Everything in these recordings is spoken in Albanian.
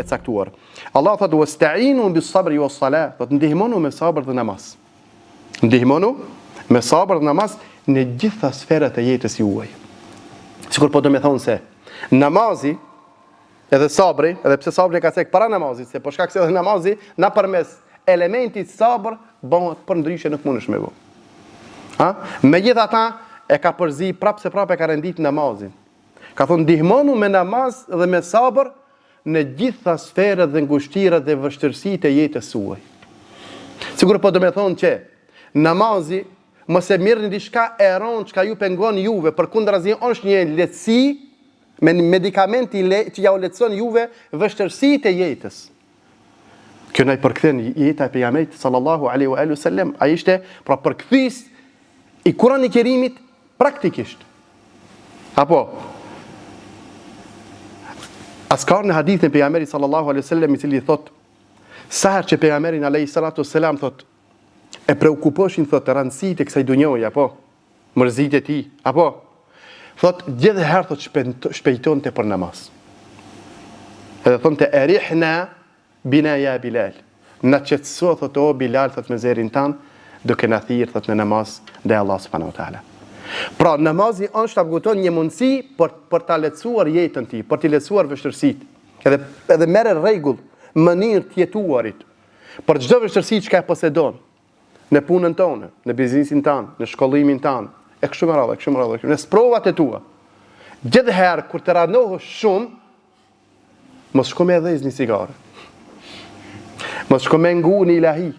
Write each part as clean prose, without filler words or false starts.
e caktuar. Allah thotë wasta'inu bis-sabri was-salah, do të ndihmonu me sabër dhe namaz. Ndihmonu me sabër dhe namaz në gjitha sferat e jetës juaj. Sikur po do me thonë se namazi edhe sabri, edhe pse sabri ka cek para namazit, se po shkak se edhe namazi na përmes elementit sabër bëhet për ndryshe nuk mundesh me bë. Megjithatë e ka përzi prapë se prapë e ka rendit namazin. Ka thonë ndihmonu me namaz dhe me sabër në gjitha sferat dhe ngushtirat dhe vështirësitë e jetës suaj. Sigur po do me thonë që namazi mos e mirëni diçka e rëndë çka ju pengon juve, përkundrazi është një lehtësi me medikamenti që ja u lehtëson juve vështirësitë e jetës. Kjo na i përkthen jeta e pejgamberit sallallahu alaihi wa sallam, ai ishte pra përkthys i Kur'anit Kerimit praktikisht. Apo askar në hadithin e pejgamberit sallallahu alaihi wa sallam i cili thot sa herë që pejgamberi alayhi salatu wassalam thot e preokupojshin thot rëndësitë e kësaj dunjoje apo mërzitë e tij apo thot gjithë herë thot shpejtonte për namaz. Edhe thonte erihna bina ya Bilal. Na qetëso thot o Bilal thot me zerin tan duke na thirr thot në namaz dhe Allah subhanahu wa taala. Pra namazi është ta kupton një mundësi për ta lehtësuar jetën ti, për të lehtësuar vështirësitë. Edhe merr rregull, mënyrë të jetuarit për çdo vështirësi që posedon në punën tonë, në biznesin tanë, në shkollimin tanë, e kështu me radhë, në sprovat e tua. Gjithherë kur të ranohesh shumë, mos shko me dhëz një cigare. Mos shko me ngu një ilahi.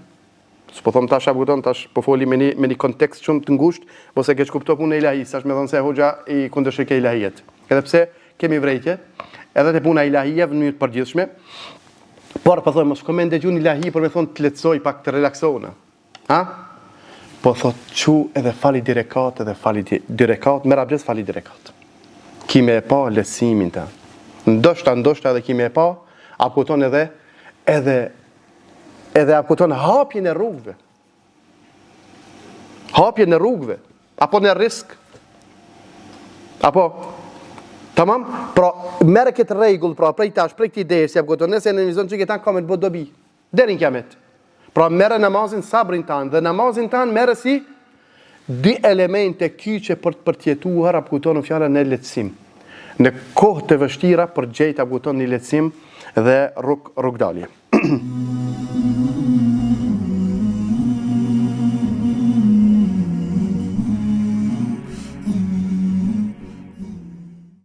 S'po thom tash abuton tash po foli me një kontekst shumë të ngushtë, mos e keq kupto punën e ilahis, tash më thon se hoxha i kundërshikoi ilahiet. Edhe pse kemi vrejtje, edhe te puna e ilahive në mënyrë të përgjithshme, por po them mos shko me ndëgju një ilahi për me thon të lehtësoj pak të relaksona. Po thot çu edhe fali direkat, me rabjes fali direkat. Kime e pa lehtësimin ta. Ndoshta edhe kime e pa, akuton edhe akuton hapjen e rrugëve. Hapjen e rrugëve, apo në risk. Apo tamam, pra merr këtë rregull, pra prej tash, prej këtij ideje, si akuton nëse në vizon çike tan kamë të bë dobi. Deri në kiamet. Pra merë namazin sabrin tanë, dhe namazin tanë merë si dy elemente kyçe për të jetuar, apkuton në fjala në lehtësim. Në kohë të vështira për gjejt apkuton një lehtësim dhe rrugdalje.